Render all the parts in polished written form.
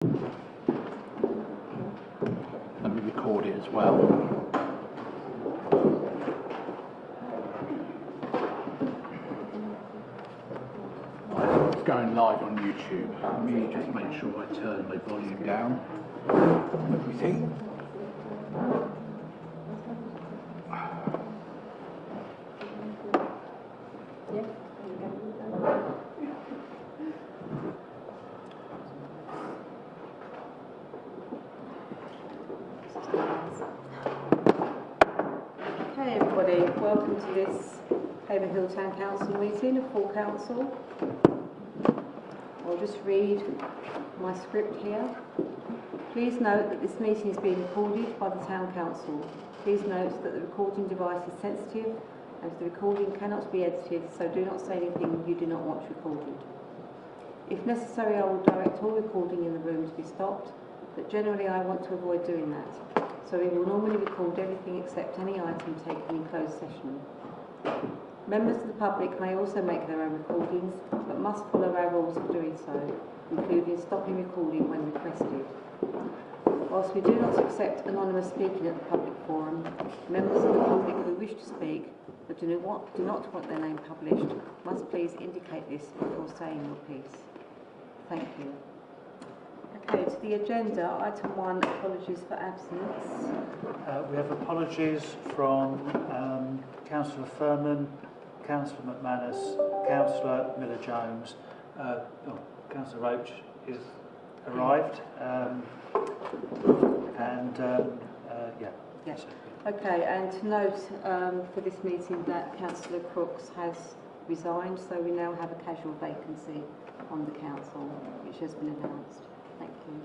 Let me record it as well. It's going live on YouTube. Let me just make sure I turn my volume down. Everything. Hey everybody, welcome to this Haverhill Town Council meeting of full council. I'll just read my script here. Please note that this meeting is being recorded by the Town Council. Please note that the recording device is sensitive and the recording cannot be edited, so do not say anything you do not want recorded. If necessary, I will direct all recording in the room to be stopped, but generally I want to avoid doing that. So we will normally record everything except any item taken in closed session. Members of the public may also make their own recordings, but must follow our rules for doing so, including stopping recording when requested. Whilst we do not accept anonymous speaking at the public forum, members of the public who wish to speak but do not want their name published must please indicate this before saying your piece. Thank you. Okay, to the agenda, item 1, apologies for absence. We have apologies from Councillor Furman, Councillor McManus, Councillor Miller-Jones. Councillor Roach is arrived, Yeah. Okay, and to note for this meeting that Councillor Crooks has resigned, so we now have a casual vacancy on the council, which has been announced. Thank you.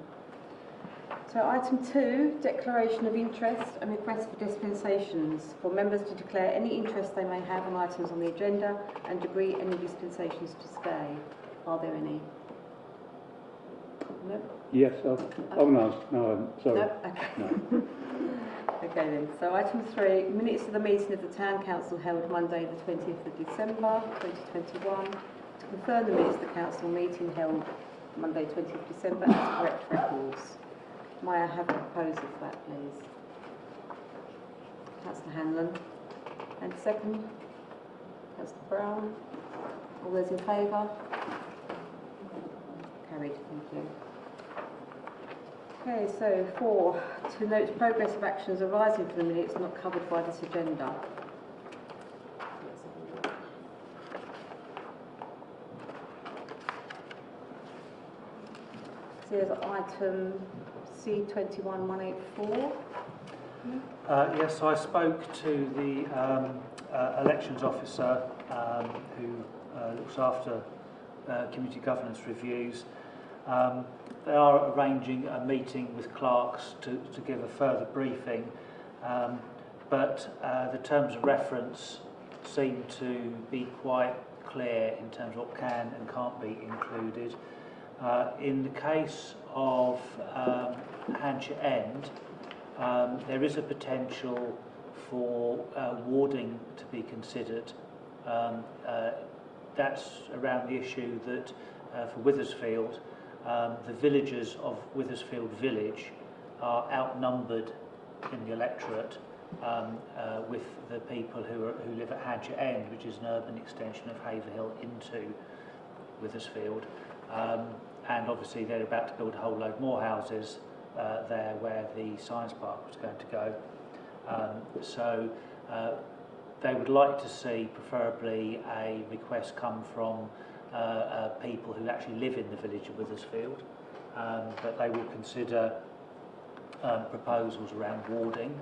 So item 2, declaration of interest and request for dispensations for members to declare any interest they may have on items on the agenda and agree any dispensations to stay. Are there any? No? Yes. Oh no, sorry. No? Okay. No. Okay then. So item 3, minutes of the meeting of the Town Council held Monday the 20th of December 2021. To confirm the minutes of the council meeting held Monday 20th of December as correct records. May I have a proposer for that, please? Councillor Hanlon. And second? Councillor Brown. All those in favour? Carried, thank you. Okay, so 4, to note progress of actions arising from the minutes not covered by this agenda. There's item C21184. Yes, so I spoke to the elections officer who looks after community governance reviews. They are arranging a meeting with clerks to give a further briefing, but the terms of reference seem to be quite clear in terms of what can and can't be included. In the case of Hampshire End, there is a potential for warding to be considered. That's around the issue that for Withersfield, the villagers of Withersfield Village are outnumbered in the electorate with the people who live at Hampshire End, which is an urban extension of Haverhill into Withersfield. And obviously they're about to build a whole load more houses there where the science park was going to go. So they would like to see preferably a request come from people who actually live in the village of Withersfield, but they will consider proposals around warding.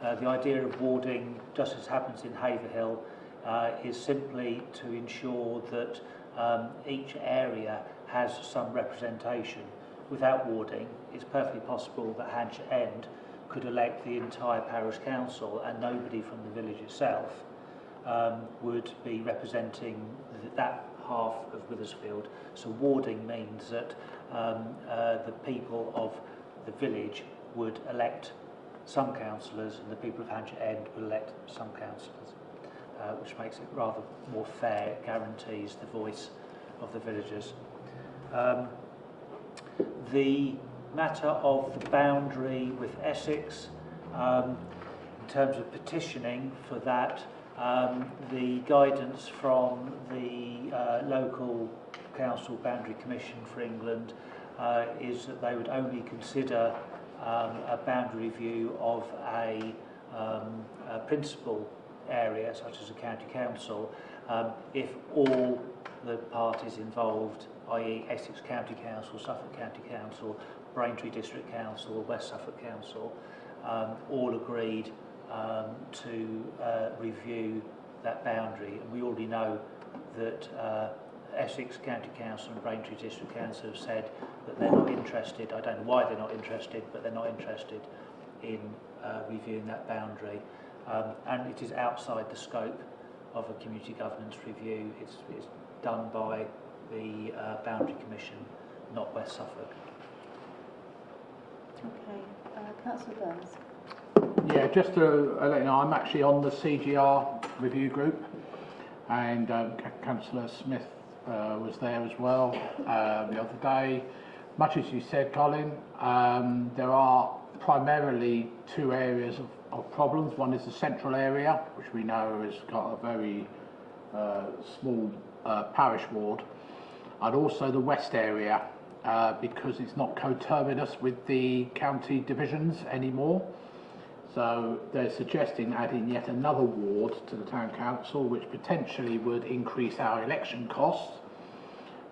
The idea of warding, just as happens in Haverhill, is simply to ensure that each area has some representation. Without warding, it's perfectly possible that Hampshire End could elect the entire parish council and nobody from the village itself would be representing that half of Withersfield. So warding means that the people of the village would elect some councillors and the people of Hampshire End would elect some councillors, which makes it rather more fair, guarantees the voice of the villagers. The matter of the boundary with Essex, in terms of petitioning for that, the guidance from the local council boundary commission for England is that they would only consider a boundary review of a principal area such as a county council if all the parties involved, i.e. Essex County Council, Suffolk County Council, Braintree District Council, West Suffolk Council, all agreed to review that boundary. And we already know that Essex County Council and Braintree District Council have said that they're not interested. I don't know why they're not interested, but they're not interested in reviewing that boundary. And it is outside the scope of a community governance review. It's done by the Boundary Commission, not West Suffolk. Okay, Councillor Burns. Yeah, just to let you know, I'm actually on the CGR review group, and Councillor Smith was there as well the other day. Much as you said, Colin, there are primarily two areas of problems. One is the central area, which we know has got a very small parish ward, and also the west area, because it's not coterminous with the county divisions anymore. So they're suggesting adding yet another ward to the town council, which potentially would increase our election costs,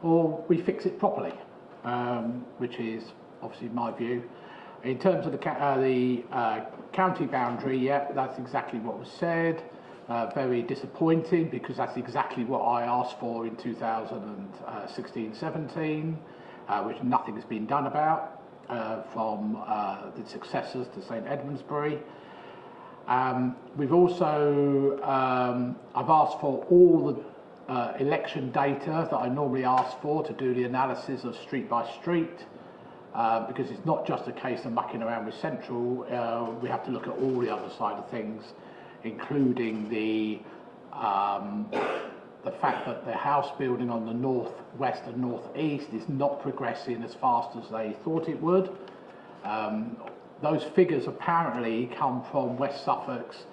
or we fix it properly, which is obviously my view. In terms of the county boundary, yeah, that's exactly what was said. Very disappointing, because that's exactly what I asked for in 2016-17, which nothing has been done about from the successors to St Edmundsbury. We've also, I've asked for all the election data that I normally ask for to do the analysis of street by street, because it's not just a case of mucking around with central. We have to look at all the other side of things, including the fact that the house building on the north west and north east is not progressing as fast as they thought it would. Those figures apparently come from West Suffolk's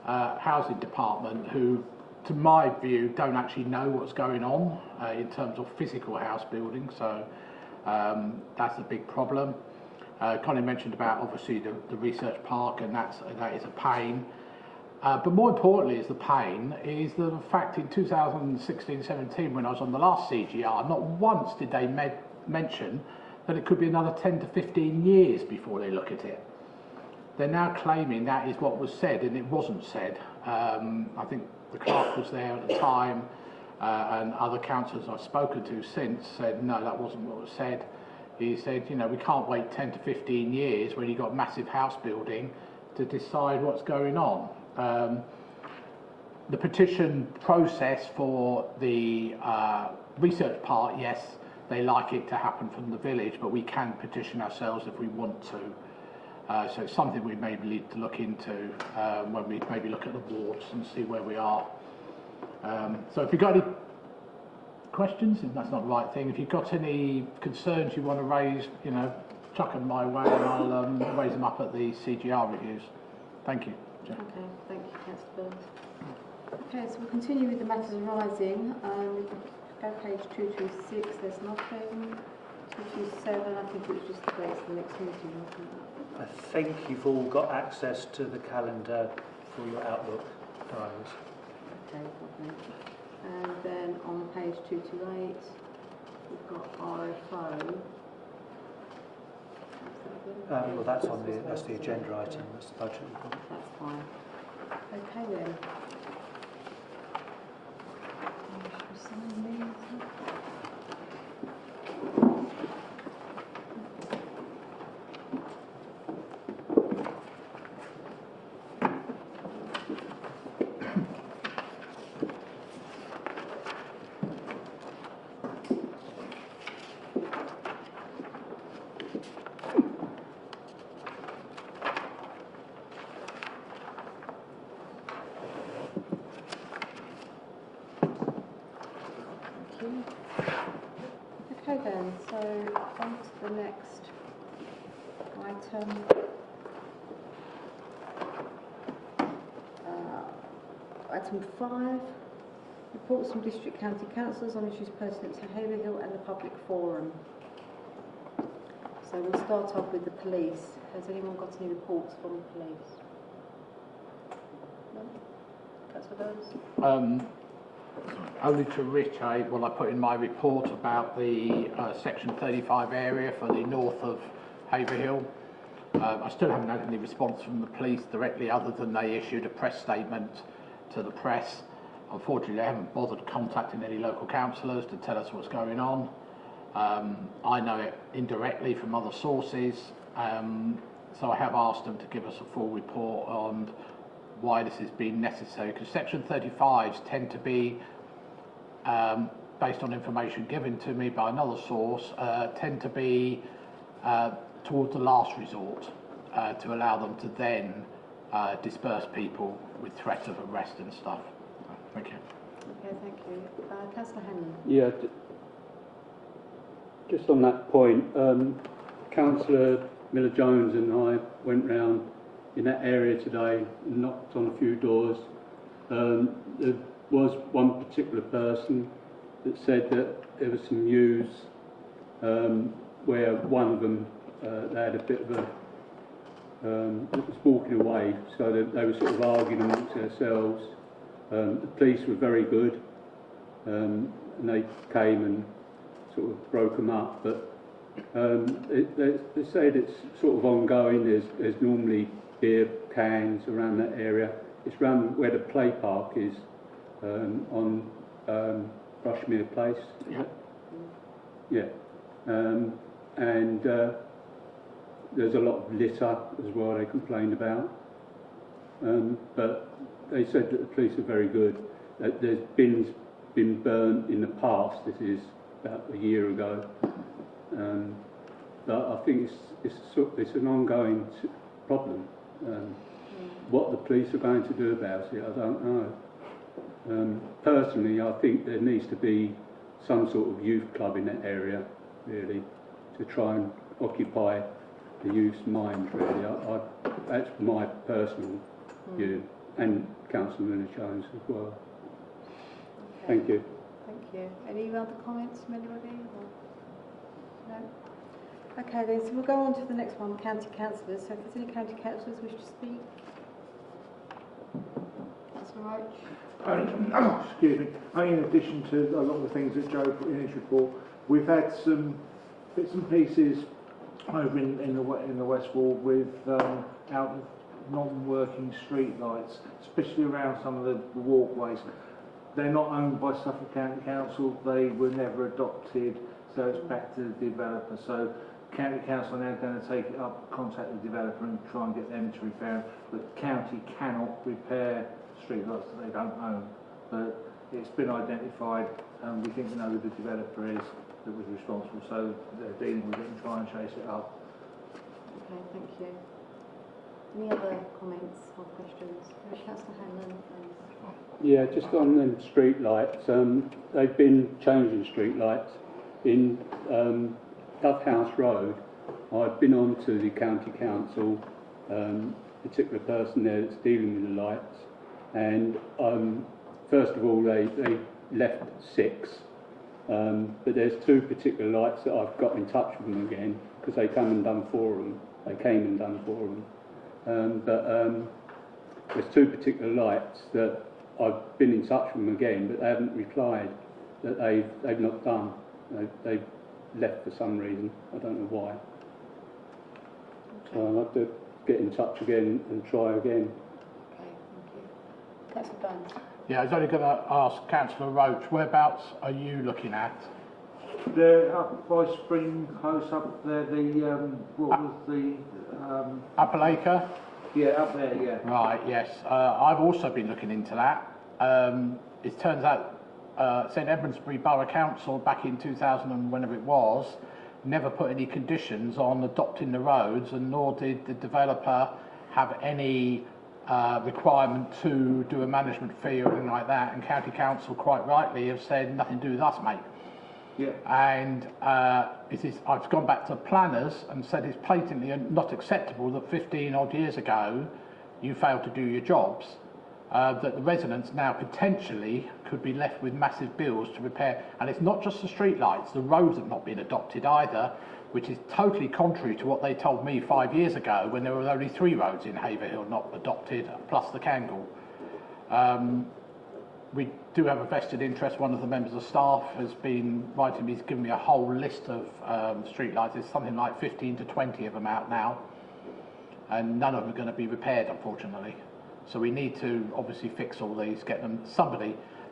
housing department, who, to my view, don't actually know what's going on in terms of physical house building. So that's a big problem. Colin mentioned about obviously the research park, and that is a pain. But more importantly is the pain is the fact in 2016-17, when I was on the last CGR, not once did they mention that it could be another 10 to 15 years before they look at it. They're now claiming that is what was said, and it wasn't said. I think the clerk was there at the time, and other councillors I've spoken to since said, no, that wasn't what was said. He said, you know, we can't wait 10 to 15 years when you've got massive house building to decide what's going on. The petition process for the research part, yes, they like it to happen from the village, but we can petition ourselves if we want to. So it's something we maybe need to look into when we maybe look at the wards and see where we are. So if you've got any questions, if that's not the right thing, if you've got any concerns you want to raise, you know, chuck them my way, and I'll raise them up at the CGR reviews. Thank you. Okay, thank you, Councillor Burns. Okay, so we'll continue with the matters arising. Go page 226, there's nothing. 227, I think it was just the dates of the next meeting, wasn't it? I think you've all got access to the calendar for your Outlook diaries. Okay, lovely. And then on page 228, we've got RFO. Well, that's the agenda item. That's the budget report. That's fine. Okay then. Should we sign these? Thank you. item 5, reports from district county councillors on issues pertinent to Haverhill and the public forum. So we'll start off with the police. Has anyone got any reports from the police? No? Councillor Burns? Only to reiterate what I put in my report about the section 35 area for the north of Haverhill. I still haven't had any response from the police directly, other than they issued a press statement to the press. Unfortunately, they haven't bothered contacting any local councillors to tell us what's going on. I know it indirectly from other sources, so I have asked them to give us a full report on why this has been necessary, because section 35s tend to be, based on information given to me by another source, tend to be towards the last resort, to allow them to then disperse people with threat of arrest and stuff. Thank you. Okay, thank you. Councillor Hanlon? Yeah, just on that point, Councillor Miller-Jones and I went round in that area today and knocked on a few doors. There was one particular person that said that there was some news where one of them they had a bit of a it was walking away, so they were sort of arguing amongst themselves. The police were very good, and they came and sort of broke them up, but they said it's sort of ongoing. There's normally beer cans around that area. It's around where the play park is, on Rushmere Place. Yeah. Yeah. And there's a lot of litter as well they complained about. But they said that the police are very good. That there's bins been burnt in the past. This is about a year ago. But I think it's an ongoing problem. What the police are going to do about it, I don't know. Personally, I think there needs to be some sort of youth club in that area, really, to try and occupy the youth's mind, really. That's my personal view, and Councillor Jones as well. Okay. Thank you. Thank you. Any other comments from anybody? Or? No? Okay then, so we'll go on to the next one, county councillors. So if there's any county councillors wish to speak? That's all right. Excuse me. In addition to a lot of the things that Joe put in his report, we've had some bits and pieces over in the West Wall with out of non-working street lights, especially around some of the walkways. They're not owned by Suffolk County Council. They were never adopted, so it's back to the developer. So County Council are now going to take it up, contact the developer and try and get them to repair them. But the county cannot repair street lights that they don't own. But it's been identified, and we think we know who the developer is that was responsible, so they're dealing with it and trying to chase it up. Okay, thank you. Any other comments or questions? Councillor Hanlon, please. Yeah, just on them street lights, they've been changing street lights in Dove House Road. I've been on to the county council, particular person there that's dealing with the lights, and first of all they left 6, but there's 2 particular lights that I've got in touch with them again, because they came and done for them. There's 2 particular lights that I've been in touch with them again, but they haven't replied that they've not done. They've left for some reason. I don't know why. So I'll have to get in touch again and try again. Okay, thank you. Councillor Burns. Yeah, I was only going to ask Councillor Roach, whereabouts are you looking at? They're up by Spring Close, up there. What was the Upper Acre? Yeah, up there. Yeah. Right, yes. I've also been looking into that. It turns out St Edmundsbury Borough Council back in 2000 and whenever it was, never put any conditions on adopting the roads, and nor did the developer have any requirement to do a management fee or anything like that, and County Council quite rightly have said nothing to do with us, mate. Yeah. And I've gone back to planners and said it's blatantly not acceptable that 15 odd years ago you failed to do your jobs, that the residents now potentially could be left with massive bills to repair. And it's not just the street lights, the roads have not been adopted either, which is totally contrary to what they told me 5 years ago when there were only 3 roads in Haverhill not adopted, plus the Cangle. We do have a vested interest. One of the members of staff has been writing me, he's given me a whole list of street lights. There's something like 15 to 20 of them out now, and none of them are going to be repaired, unfortunately. So we need to obviously fix all these, get them.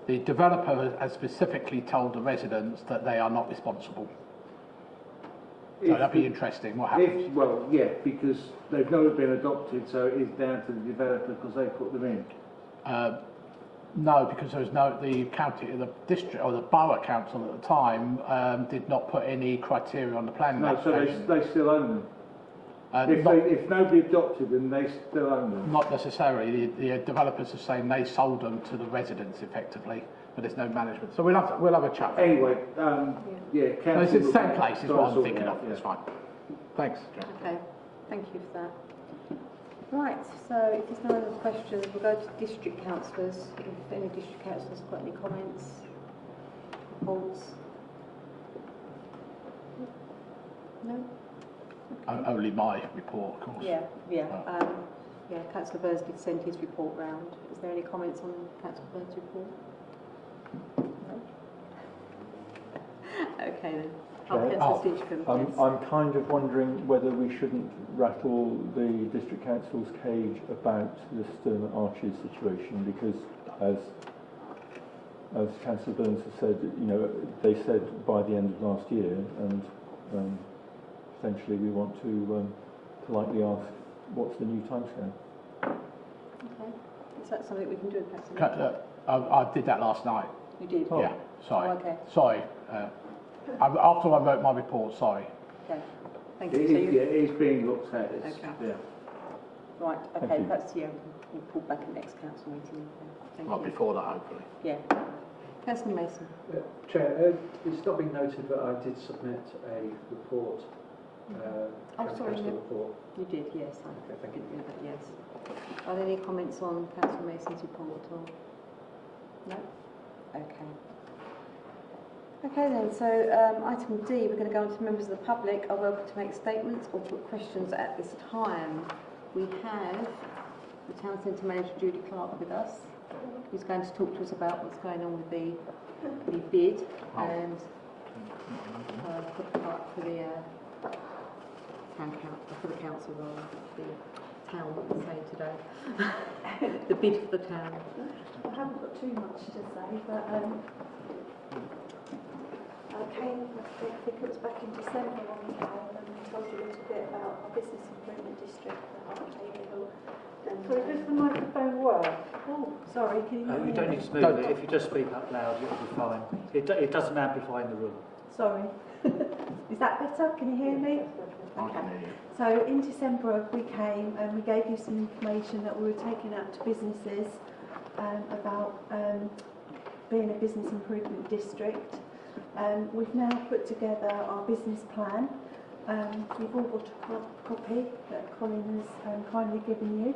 The developer has specifically told the residents that they are not responsible. So that'd be interesting. What happens? Well, yeah, because they've not been adopted, so it is down to the developer because they put them in. No, because there was the county, the district or the borough council at the time did not put any criteria on the planning application. So they still own them. If nobody adopted them, they still own them. Not necessarily. The developers are saying they sold them to the residents effectively, but there's no management. So we'll have a chat. Anyway, yeah, council. No, it's in the same place. Is what I'm thinking of. Yeah. It's fine. Thanks. Okay, thank you for that. Right, so if there's no other questions, we'll go to district councillors. If any district councillors have got any comments, reports? No? Only my report, of course. Yeah. Councillor Burns did send his report round. Is there any comments on Councillor Burns' report? No? Okay then. I'm kind of wondering whether we shouldn't rattle the district council's cage about the Sturmat Arches situation, because as Councillor Burns has said, they said by the end of last year, and essentially we want to politely ask what's the new timescale. Okay. Is that something we can do, Councillor? I did that last night. You did? Oh. Yeah. Sorry. Oh, okay. Sorry. After I wrote my report, sorry. Okay, thank you. It's being looked at. Okay. Yeah. Right, okay, that's we'll pull back at next council meeting. Thank Well, you. before that, hopefully. Yeah. Councillor Mason. Chair, it's not been noted that I did submit a report. Sorry, report. You did, yes. Okay, thank you. I did that, yes. Are there any comments on Councillor Mason's report at all? No? Okay. Okay then, so item D, we're going to go on to members of the public are welcome to make statements or put questions at this time. We have the Town Centre Manager Judy Clark with us, who's going to talk to us about what's going on with the bid and for the council rather, the town, what we're saying today. The bid for the town. I haven't got too much to say, but I think it was back in December when we came and we told you a little bit about our business improvement district at Haverhill. So does the microphone work? Oh, sorry, can you hear me? You don't need to move it. If you just speak up loud, it'll be fine. It doesn't amplify in the room. Sorry. Is that better? Can you hear me? I can hear you. So in December we came and we gave you some information that we were taking out to businesses about being a business improvement district. We've now put together our business plan. You've all got a copy that Colin has kindly given you.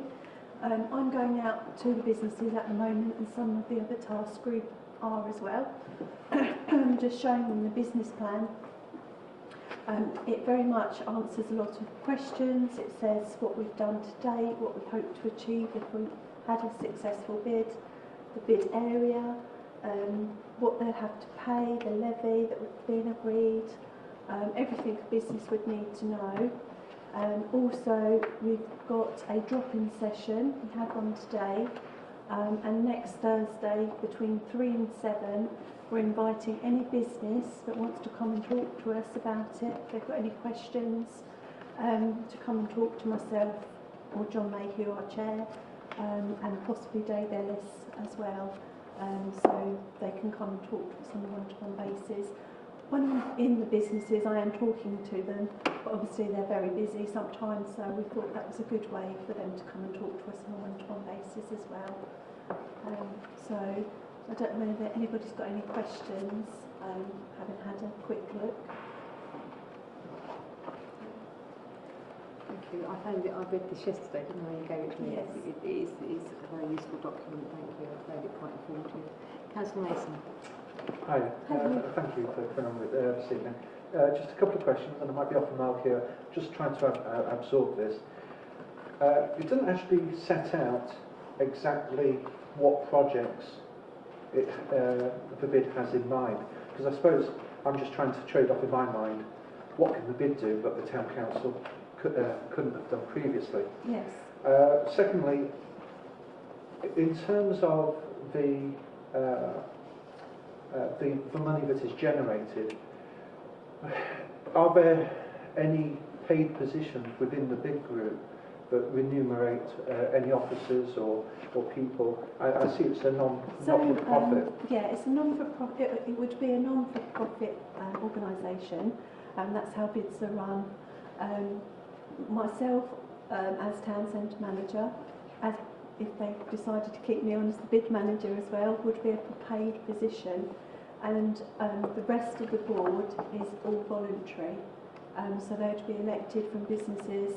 I'm going out to the businesses at the moment, and some of the other task group are as well. Just showing them the business plan. It very much answers a lot of questions. It says what we've done to date, what we hope to achieve if we had a successful bid, the bid area, what they'll have to pay, the levy that would been agreed, everything a business would need to know. Also, we've got a drop-in session. We had one today, and next Thursday between 3 and 7 we're inviting any business that wants to come and talk to us about it, if they've got any questions, to come and talk to myself or John Mayhew, our chair, and possibly Dave Ellis as well. So they can come and talk to us on a one-to-one basis. When I'm in the businesses, I am talking to them, but obviously they're very busy sometimes, so we thought that was a good way for them to come and talk to us on a one-to-one basis as well. So I don't know whether anybody's got any questions. having had a quick look. Thank you. I read this yesterday, didn't I? You gave it to me. Yes. It is a very useful document. Thank you. I found it quite informative. Councillor Mason. Hi, thank you for coming on this evening. Just a couple of questions, and I might be off the mark here, just trying to absorb this. It doesn't actually set out exactly what projects the bid has in mind, because I suppose I'm just trying to trade off in my mind what can the bid do that the town council couldn't have done previously. Yes. Secondly, in terms of the money that is generated, are there any paid positions within the bid group that remunerate any officers or people? I see it's a not-for-profit. Yeah, it's a non-for-profit. It would be a non-for-profit organisation, and that's how bids are run. Myself, as town centre manager, as if they decided to keep me on as the bid manager as well, would be a paid position, and the rest of the board is all voluntary. So they would be elected from businesses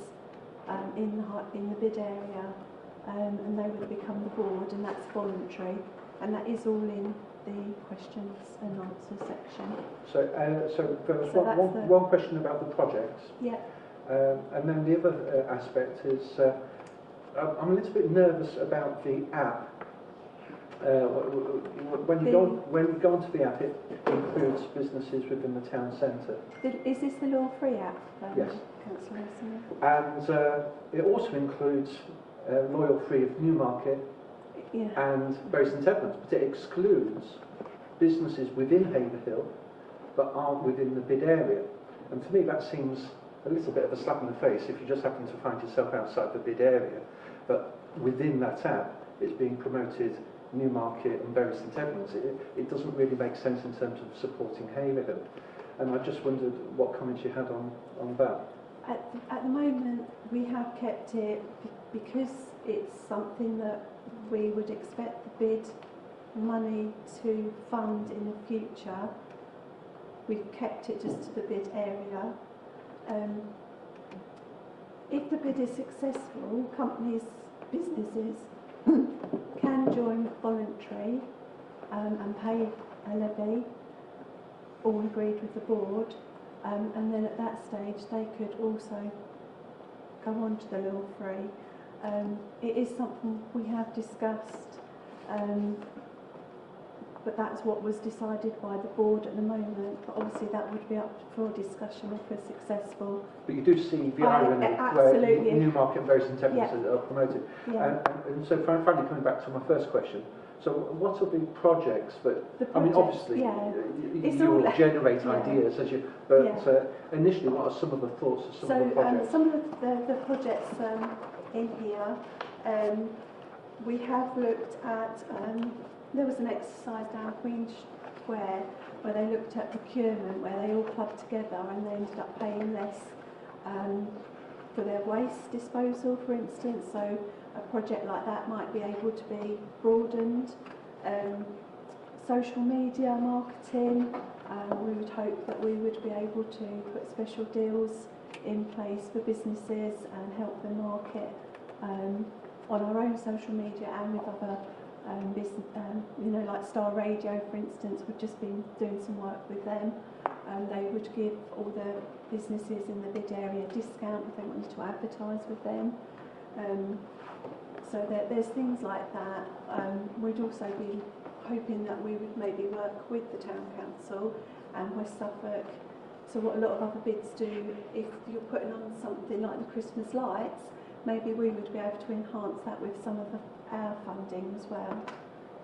in the bid area, and they would become the board, and that's voluntary, and that is all in the questions and answers section. So there was one question about the projects. Yeah. And then the other aspect is I'm a little bit nervous about the app. When you go onto the app, it includes businesses within the town centre. Is this the Law Free app? Yes. Councillor Mason? And it also includes Loyal Free of Newmarket and Bury St Edmunds, but it excludes businesses within Haverhill but aren't within the bid area. And to me that seems a little bit of a slap in the face if you just happen to find yourself outside the bid area, but within that app it's being promoted Newmarket and Bury St Edmunds. It doesn't really make sense in terms of supporting Haverhill. And I just wondered what comments you had on that. At the moment we have kept it because it's something that we would expect the bid money to fund in the future. We've kept it just to the bid area. If the bid is successful, businesses can join voluntary and pay a levy, all agreed with the board, and then at that stage they could also go on to the Law Free. It is something we have discussed, but that's what was decided by the board at the moment. But obviously that would be up for discussion if we're successful. But you do see the irony where Newmarket and Bury St Edmunds are promoted. Yeah. And so finally coming back to my first question, so what are the projects that, I mean obviously you will generate ideas as you, but initially what are some of the thoughts of some of the projects? Some of the projects in here, we have looked at, there was an exercise down Queen Square where they looked at procurement, where they all clubbed together and they ended up paying less for their waste disposal, for instance. So a project like that might be able to be broadened. Social media marketing, we would hope that we would be able to put special deals in place for businesses and help them market on our own social media and with other business, like Star Radio, for instance. We've just been doing some work with them. They would give all the businesses in the bid area a discount if they wanted to advertise with them. So there's things like that. We'd also be hoping that we would maybe work with the Town Council and West Suffolk. So what a lot of other bids do, if you're putting on something like the Christmas lights, maybe we would be able to enhance that with some of our funding as well.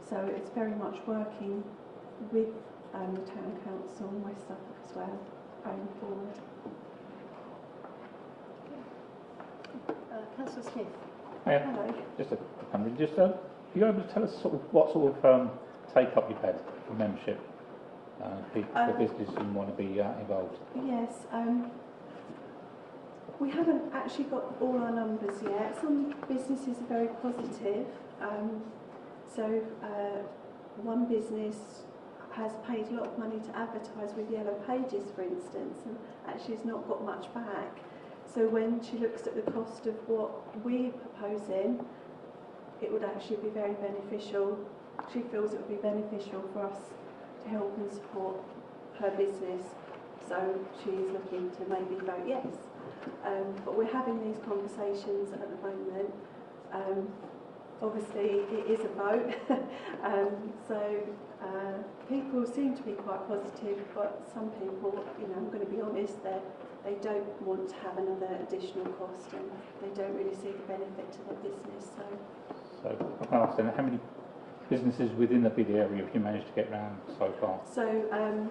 So it's very much working with the Town Council and West Suffolk as well going forward. Councillor Smith. Hello. Are you able to tell us what sort of take-up you've had for membership for businesses who want to be involved? Yes, we haven't actually got all our numbers yet. Some businesses are very positive. So one business has paid a lot of money to advertise with Yellow Pages, for instance, and actually has not got much back. So when she looks at the cost of what we're proposing, it would actually be very beneficial. She feels it would be beneficial for us to help and support her business. So she's looking to maybe vote yes. But we're having these conversations at the moment. Obviously, it is a vote. People seem to be quite positive, but some people, I'm going to be honest, they don't want to have another additional cost, and they don't really see the benefit to their business. So I can ask then, how many businesses within the bid area have you managed to get round so far? So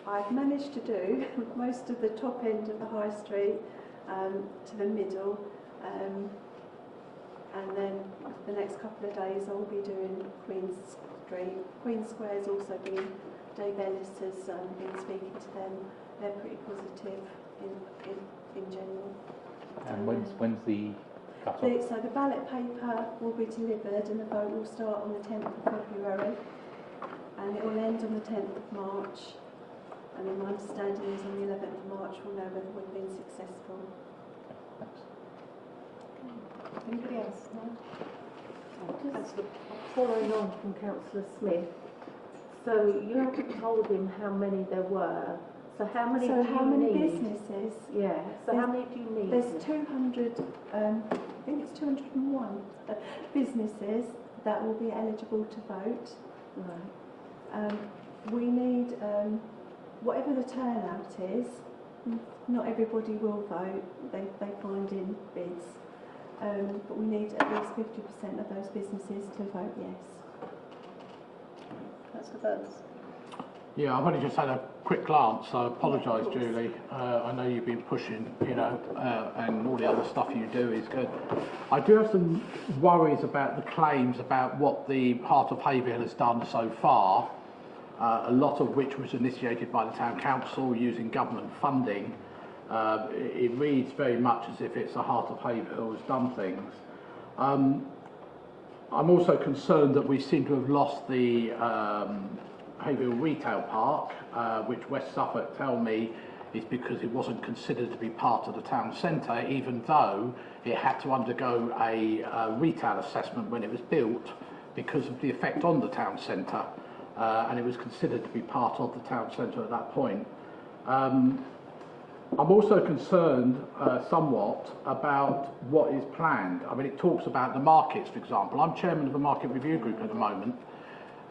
I've managed to do most of the top end of the high street to the middle, and then the next couple of days I'll be doing Queen Street. Queen Square's also been, Dave Ellis has been speaking to them. They're pretty positive in general. And when's the cut-off? So the ballot paper will be delivered and the vote will start on the 10th of February and it will end on the 10th of March. And then my understanding is on the 11th of March we'll know whether we've been successful. Thanks. Anybody else? No? Just following on from Councillor Smith. So you haven't told him how many there were. So how many do you need? Businesses? Yeah. So how many do you need? There's 200, I think it's 201 businesses that will be eligible to vote. Right. We need, whatever the turnout is, not everybody will vote, they find in bids. But we need at least 50% of those businesses to vote yes. That's the first. Yeah, I've only just had a quick glance, so I apologise, Julie. I know you've been pushing, and all the other stuff you do is good. I do have some worries about the claims about what the Heart of Haverhill has done so far, a lot of which was initiated by the Town Council using government funding. It reads very much as if it's the Heart of Haverhill has done things. I'm also concerned that we seem to have lost the Haverhill Retail Park, which West Suffolk tell me is because it wasn't considered to be part of the town centre, even though it had to undergo a retail assessment when it was built because of the effect on the town centre, and it was considered to be part of the town centre at that point. I'm also concerned somewhat about what is planned. I mean, it talks about the markets, for example. I'm chairman of the Market Review Group at the moment,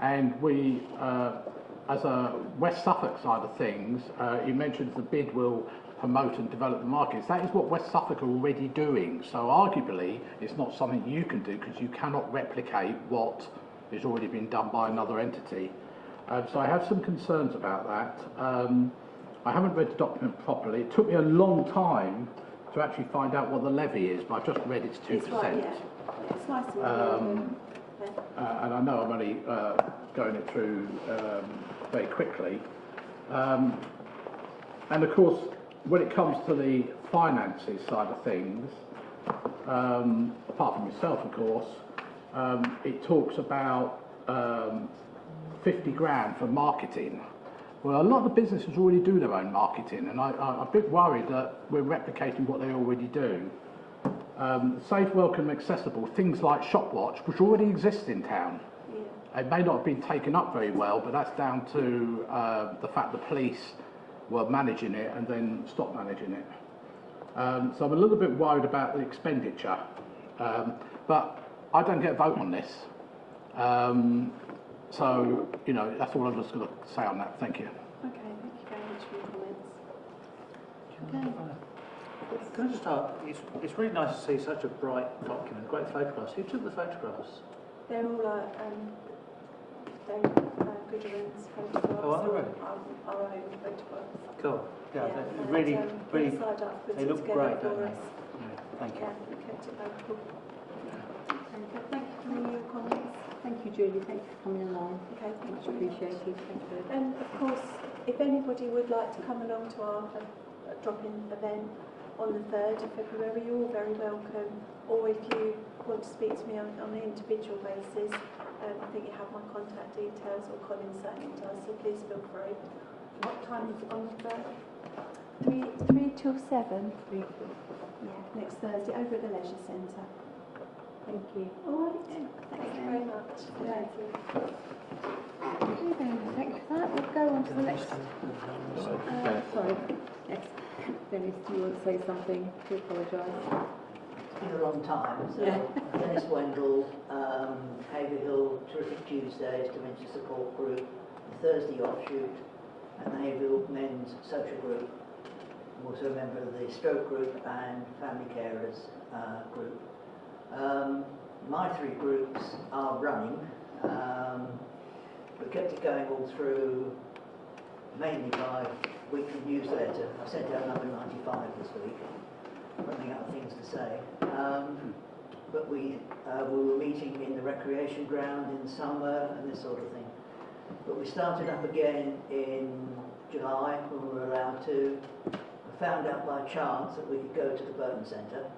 and we, as a West Suffolk side of things, you mentioned the bid will promote and develop the markets. That is what West Suffolk are already doing. So arguably, it's not something you can do because you cannot replicate what has already been done by another entity. So I have some concerns about that. I haven't read the document properly. It took me a long time to actually find out what the levy is, but I've just read it's 2%. It's right, yeah. It's nice and and I know I'm only going it through very quickly. And of course, when it comes to the finances side of things, apart from yourself, of course, it talks about 50 grand for marketing. Well, a lot of the businesses already do their own marketing, and I'm a bit worried that we're replicating what they already do. Safe, welcome, accessible, things like Shopwatch, which already exist in town. Yeah. It may not have been taken up very well, but that's down to the fact the police were managing it and then stopped managing it. So I'm a little bit worried about the expenditure, but I don't get a vote on this. So, that's all I'm just going to say on that. Thank you. Okay, thank you very much for your comments. Okay. Can I just ask, it's really nice to see such a bright document, great photographs. Who took the photographs? They're all Goodwin's photographs. Oh, are they really? Our own photographs. Cool. Yeah, and really, they look great, don't they? Yeah, thank you. Yeah, we kept it local. Thank you for your comments. Thank you, Julie. Thank you for coming along. Okay, thank Much you. appreciated. Thank you. And of course, if anybody would like to come along to our drop-in event on the 3rd of February, you're all very welcome. Or if you want to speak to me on an individual basis, I think you have my contact details, or Colin certainly does, so please feel free. What time is it on the 3rd? 3 till 7. Yeah, next Thursday over at the Leisure Centre. Thank you. All right. Thank you very much. Thank you. Okay then, thank you for that. We'll go on to the next. Sorry. Yes. Dennis, do you want to say something? I do apologise. It's been a long time. So Dennis Wendell, Haverhill Terrific Tuesdays, Dementia Support Group, the Thursday offshoot, and the Haverhill Men's Social Group. I'm also a member of the Stroke Group and Family Carers Group. My three groups are running. We kept it going all through, mainly by weekly newsletter. I sent out number 95 this week, running out of things to say. But we were meeting in the recreation ground in summer and this sort of thing. But we started up again in July when we were allowed to. We found out by chance that we could go to the Burton Centre.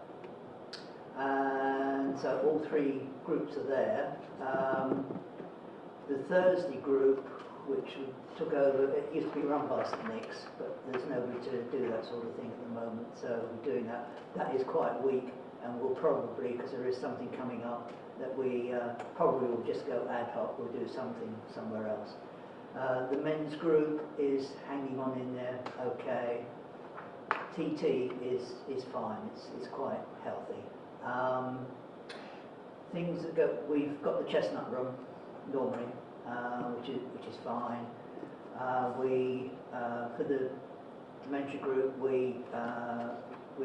And so all three groups are there. The Thursday group, which took over, it used to be run by St Nick's, but there's nobody to do that sort of thing at the moment, so we're doing that. That is quite weak, and we'll probably, because there is something coming up, that we probably will just go ad hoc, we'll do something somewhere else. The men's group is hanging on in there okay. TT is fine, it's quite healthy. Things that go, we've got the chestnut room normally, which is fine. We for the dementia group we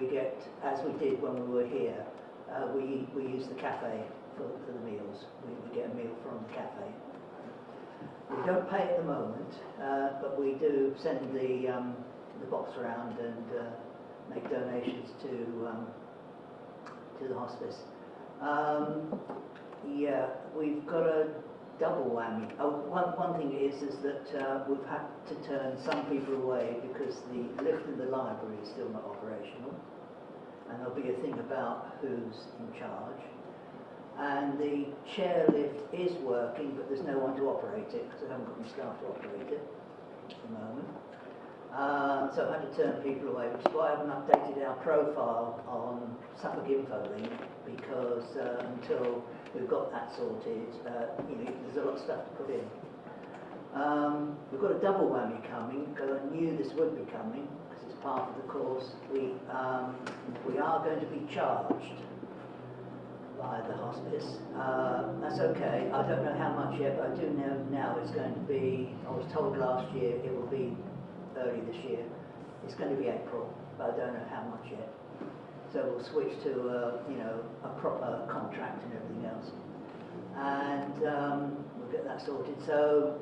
get, as we did when we were here, we use the cafe for the meals. We get a meal from the cafe. We don't pay at the moment, but we do send the box around and make donations to the hospice. Yeah, we've got a double whammy. One thing is that we've had to turn some people away because the lift in the library is still not operational, and there'll be a thing about who's in charge. And the chairlift is working, but there's no one to operate it because I haven't got any staff to operate it at the moment. So I've had to turn people away, which is why I haven't updated our profile on Suffolk Infolink, because until we've got that sorted, there's a lot of stuff to put in. We've got a double whammy coming, because I knew this would be coming, because it's part of the course. We are going to be charged by the hospice. That's okay. I don't know how much yet, but I do know now it's going to be, I was told last year it will be early this year. It's going to be April, but I don't know how much yet. So we'll switch to a proper contract and everything else. And we'll get that sorted. So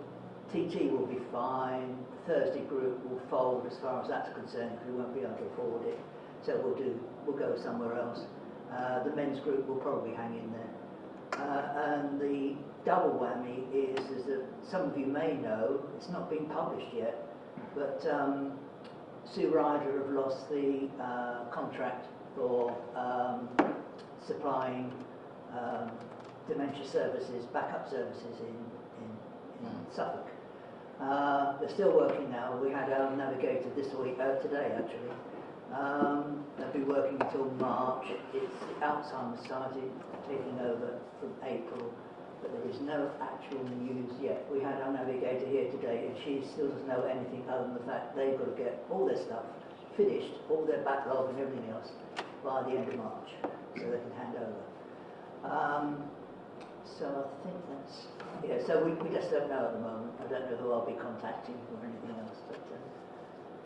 TT will be fine. Thursday group will fold as far as that's concerned, because we won't be able to afford it. So we'll go somewhere else. The men's group will probably hang in there. And the double whammy is that some of you may know, it's not been published yet, but Sue Ryder have lost the contract for supplying dementia services, backup services in Suffolk. They're still working now. We had our navigator this week, today actually. They'll be working until March. It's the Alzheimer's Society taking over from April, but there is no actual news yet. We had our navigator here today, and she still doesn't know anything other than the fact they've got to get all their stuff finished, all their backlog and everything else, by the end of March, so they can hand over. So I think that's, so we just don't know at the moment. I don't know who I'll be contacting or anything else. But,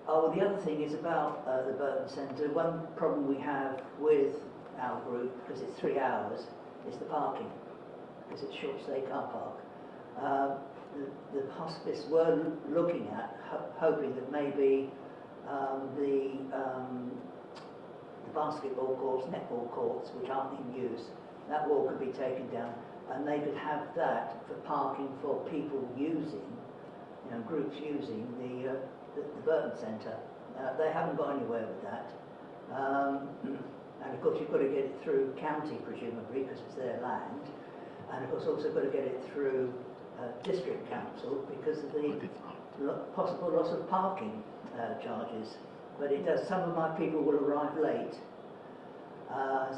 the other thing is about the Burton Centre. One problem we have with our group, because it's 3 hours, is the parking, because it's short stay car park. The hospice were looking at, hoping that maybe the basketball courts, netball courts, which aren't in use, that wall could be taken down, and they could have that for parking for people using, groups using the Burton Centre. They haven't got anywhere with that. And of course you've got to get it through county, presumably, because it's their land. and of course also got to get it through district council because of the possible loss of parking charges. But it does. Some of my people will arrive late,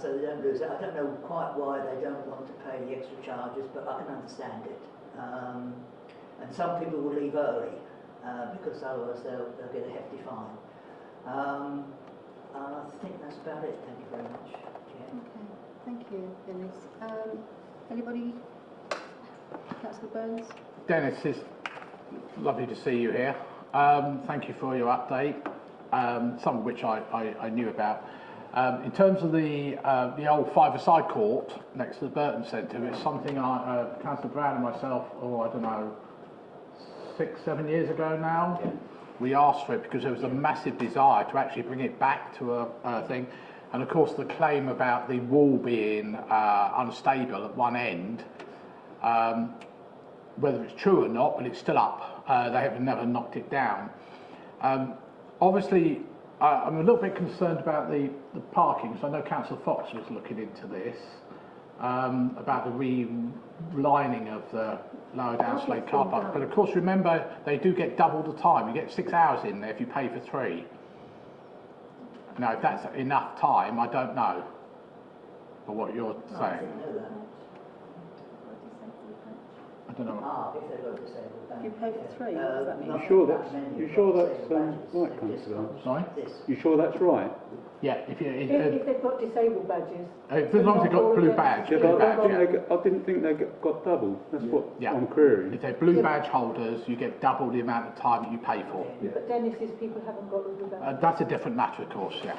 so they don't lose it. I don't know quite why they don't want to pay the extra charges, but I can understand it. And some people will leave early because otherwise they'll get a hefty fine. And I think that's about it. Thank you very much. Yeah. Okay, thank you, Dennis. Anybody? Councillor Burns? Dennis, it's lovely to see you here. Thank you for your update, some of which I knew about. In terms of the old five-a-side court next to the Burton Centre, it's something Councillor Brown and myself, I don't know, 6-7 years ago now, we asked for it because there was a massive desire to actually bring it back to a thing. And of course the claim about the wall being unstable at one end, whether it's true or not, but it's still up. They have never knocked it down. Obviously, I'm a little bit concerned about the parking, so I know Councillor Fox was looking into this, about the relining of the lower downslade car park. But of course, remember, they do get double the time. You get 6 hours in there if you pay for 3. Now, if that's enough time, I don't know. But what you're saying. I don't know. If they've got a disabled band. You pay for 3, what does that mean? You sure that's right, Councillor? Sorry? You sure that's right? Yeah, If they've got disabled badges. as long as they've got blue badge. Yeah, Blue but badge, I didn't think they got double. That's what Yeah. I'm querying. If they're blue badge holders, you get double the amount of time that you pay for. But Dennis's people haven't got the blue badges. That's a different matter, of course, yeah.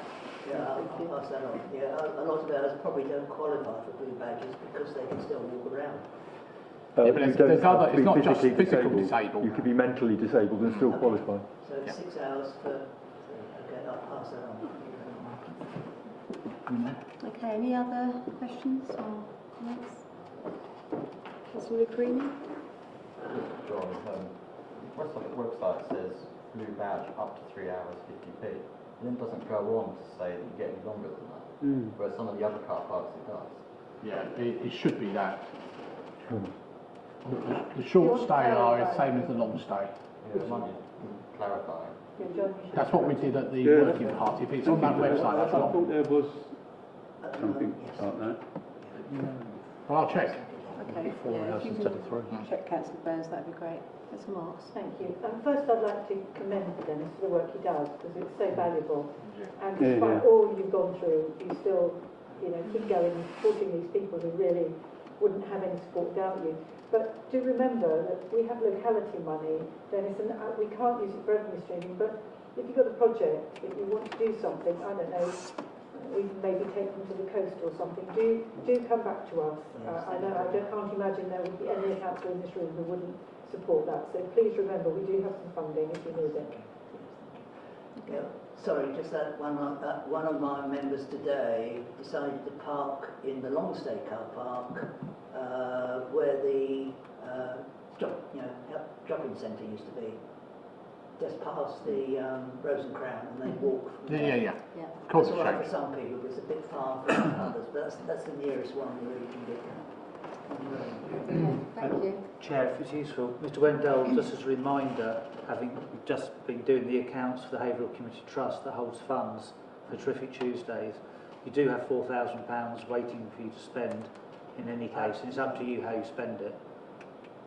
Yeah, I'll pass that on. Yeah, a lot of ours probably don't qualify for blue badges because they can still walk around. Yeah, but there's other, it's not just physically physical disabled. You could be mentally disabled and still qualify. So 6 hours for. Okay, I'll pass that on. Okay, any other questions or comments? Councillor Creamy? John, West Suffolk website says blue badge up to 3 hours 50p. And then it doesn't go on to say that you get any longer than that. Whereas some of the other car parks it does. Yeah, it should be that. The short stay are the same as the long stay. Yeah, might be clarifying. That's what we did at the working party. If it's on that website, that's I not. thought there was something like that. Well, I'll check. Okay, yeah, if you can check Councillor Burns, that'd be great. Councillor Marks? Thank you. First, I'd like to commend Dennis for the work he does because it's so valuable. And despite all you've gone through, you still, keep going and supporting these people who really wouldn't have any support without you. But do remember that we have locality money, Dennis, and we can't use it for revenue streaming. But if you've got a project that you want to do something, I don't know, we can maybe take them to the coast or something. Do come back to us. I can't imagine there would be any council in this room who wouldn't support that. So please remember, we do have some funding if you need it. Yeah. Sorry, just that one of my members today decided to park in the long stay car park where the drop-in centre used to be, just past the Rose and Crown, and they walk. Yeah. Of course, it's all right for some people, but it's a bit far for others. But that's the nearest one you really can get. Thank you. Chair, if it's useful, Mr Wendell, just as a reminder, having just been doing the accounts for the Haverhill Community Trust that holds funds for Terrific Tuesdays, you do have £4,000 waiting for you to spend in any case, and it's up to you how you spend it.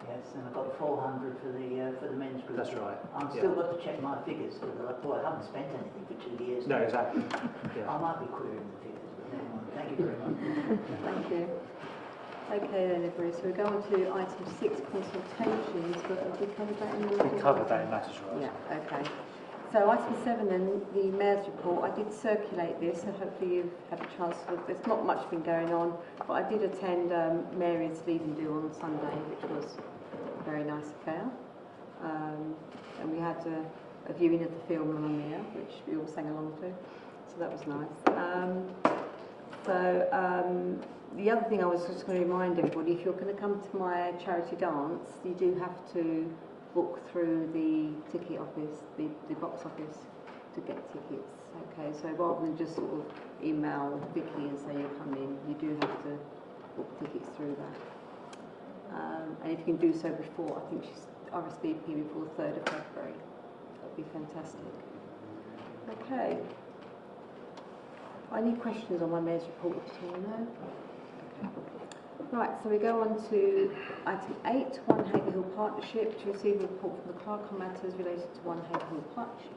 Yes, and I've got 400 for the men's group. That's right. I've still got to check my figures because I haven't spent anything for 2 years. No, exactly. I might be querying the figures, but never mind. Thank you very much. Thank you. Okay then, everybody, so we go on to item 6, consultations, but have we covered that in the... We covered that in Matters Right. Yeah, okay. So item 7 then, the Mayor's report. I did circulate this, so hopefully you've had a chance to... There's not much been going on, but I did attend Mary's Leaving Do on Sunday, which was a very nice affair. And we had a viewing of the film Mamma Mia, which we all sang along to, so that was nice. The other thing I was just going to remind everybody, if you're going to come to my charity dance, you do have to book through the ticket office, the box office, to get tickets. Okay, so rather than just sort of email Vicky and say you're coming, you do have to book tickets through that. And if you can do so before, I think she's RSVP before the 3rd of February. That would be fantastic. Okay. Any questions on my mayor's report at all? No? Okay. Right, so we go on to item 8, One Haverhill Partnership, to receive a report from the clerk on matters related to One Haverhill Partnership.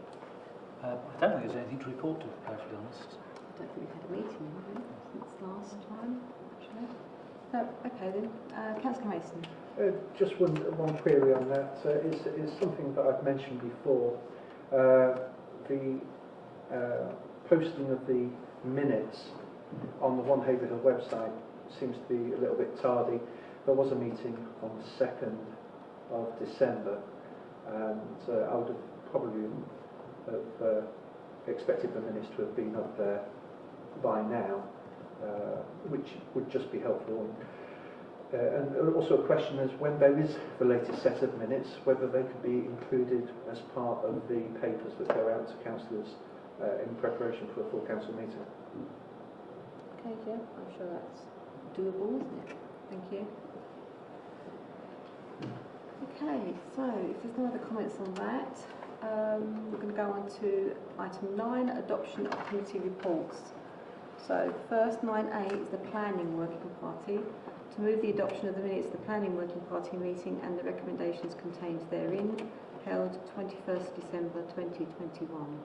I don't think there's anything to report, to be perfectly honest. I don't think we've had a meeting, have we, since last time, actually? No, okay then. Councillor Mason. Just one query on that. It's something that I've mentioned before. The posting of the minutes on the One Haverhill website seems to be a little bit tardy. There was a meeting on the 2nd of December, and I would have probably expected the minutes to have been up there by now, which would just be helpful. And also a question is, when there is the latest set of minutes, whether they could be included as part of the papers that go out to councillors in preparation for a full council meeting. Okay, yeah, I'm sure that's doable, isn't it? Thank you. Okay, so if there's no other comments on that, we're going to go on to item 9, adoption of committee reports. So first, 9A is the planning working party. To move the adoption of the minutes of the planning working party meeting and the recommendations contained therein, held 21st December 2021.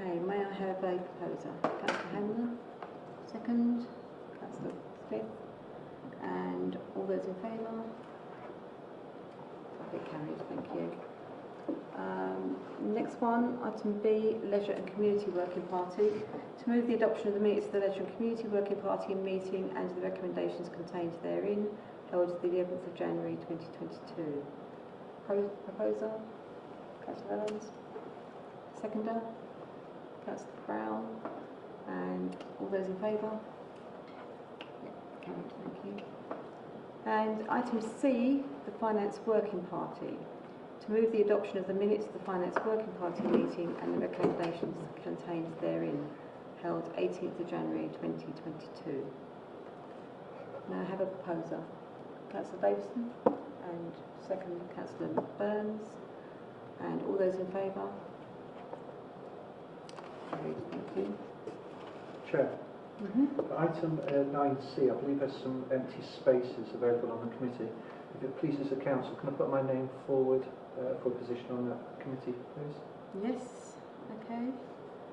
Okay, may I have a proposer? Councillor Hanlon, second. Councillor Smith, and all those in favour? That'll be carried, thank you. Next one, item B, Leisure and Community Working Party. To move the adoption of the minutes of the Leisure and Community Working Party meeting and the recommendations contained therein, held the 11th of January 2022. Proposer? Councillor Evans. Seconder? Councillor Brown. And all those in favour? Carried, thank you. And item C, the Finance Working Party. To move the adoption of the minutes of the Finance Working Party meeting and the recommendations contained therein, held 18th of January 2022. Now I have a proposer. Councillor Davison, and second Councillor Burns, and all those in favour? Carried, thank you. Chair. Item 9C, I believe there's some empty spaces available on the committee. If it pleases the council, can I put my name forward for a position on that committee, please? Yes, okay.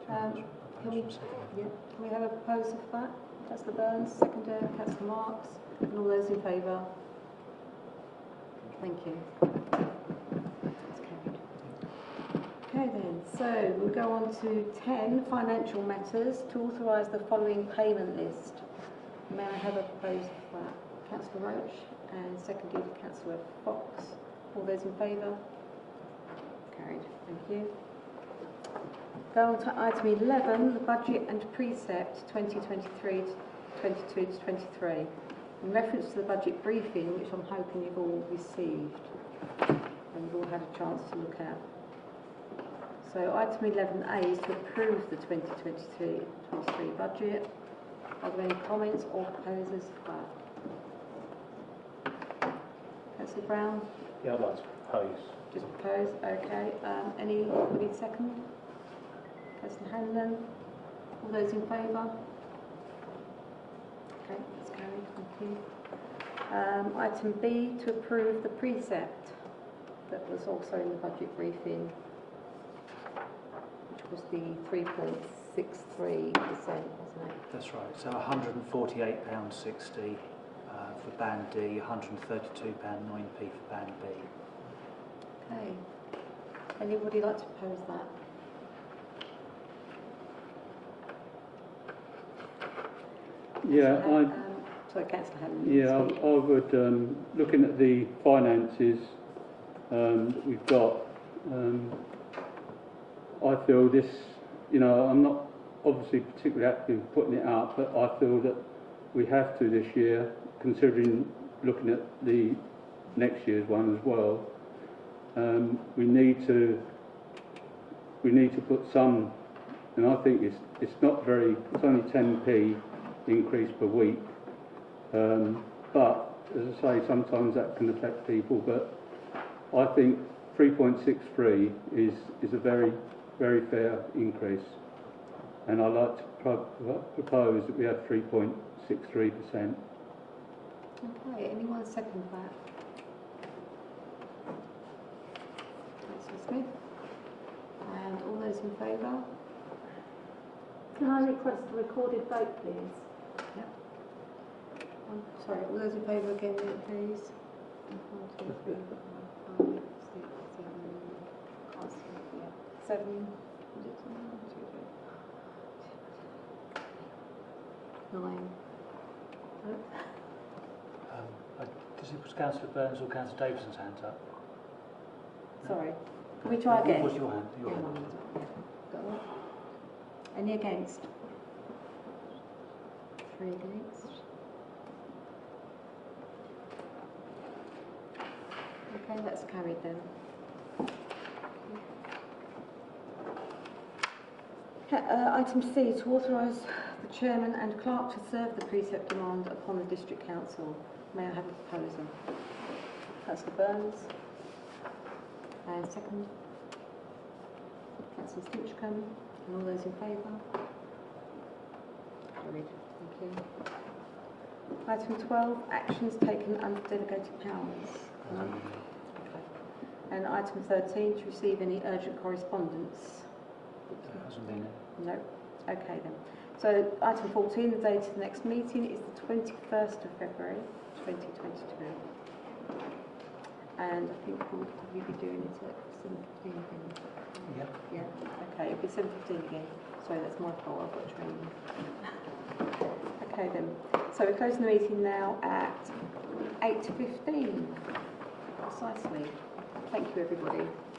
Can we have a proposer for that? Councillor Burns, seconder, Councillor Marks, and all those in favour? Thank you. That's carried. Okay then, so we'll go on to 10, financial matters, to authorise the following payment list. May I have a proposer for that? Councillor Roach, and seconded Councillor Fox. All those in favour? Carried, thank you. Go on to item 11, the budget and precept 2023-22 to 23. In reference to the budget briefing, which I'm hoping you've all received and you've all had a chance to look at. So item 11A is to approve the 2023-23 budget. Are there any comments or proposals for that? Councillor Brown? Yeah, I'd like to propose. Just propose, okay. Anybody second? Councillor Hanlon? All those in favour? Okay, that's carried, thank you. Item B, to approve the precept that was also in the budget briefing, which was the 3.63%, wasn't it? That's right, so £148.60 for Band D, £132.9p for Band B. Okay. Anybody like to propose that? Yeah, sorry, Councillor Hanlon. I would, looking at the finances that we've got, I feel this, I'm not obviously particularly happy with putting it up, but I feel that we have to this year, considering looking at the next year's one as well. We need to put some, and I think it's not very, it's only 10p increase per week, but as I say, sometimes that can affect people, but I think 3.63 is a very, very fair increase. And I'd like to propose that we have 3.63%. Okay, anyone second that? Councillor Smith. And all those in favour? Can I request a recorded vote, please? Sorry, all those in favour again, please? 1, 2, 3, 4, 5, 6, 7, can't see, yeah. 7, is it 7? 9. Does it put Councillor Burns or Councillor Davison's hands up? Sorry, can we try again? What's your hand? Your Yeah, hand. mine is up, yeah. Got one. Any against? 3 against. Okay, that's carried then. Item C, to authorise the chairman and clerk to serve the precept demand upon the district council. May I have a proposer? Councillor Burns. And second. Councillor Stinchcombe. And all those in favour? Carried. Thank you. Item 12, actions taken under delegated powers. None. Okay. And item 13, to receive any urgent correspondence. There hasn't been it. No. Okay then. So item 14, the date of the next meeting is the 21st of February 2022. And I think we'll probably be doing it at 7:15 again. Yep. Yeah. Okay, it'll be 7:15 again. Sorry, that's my fault. I've got training. Okay then. So we're closing the meeting now at 8:15 precisely. Thank you, everybody.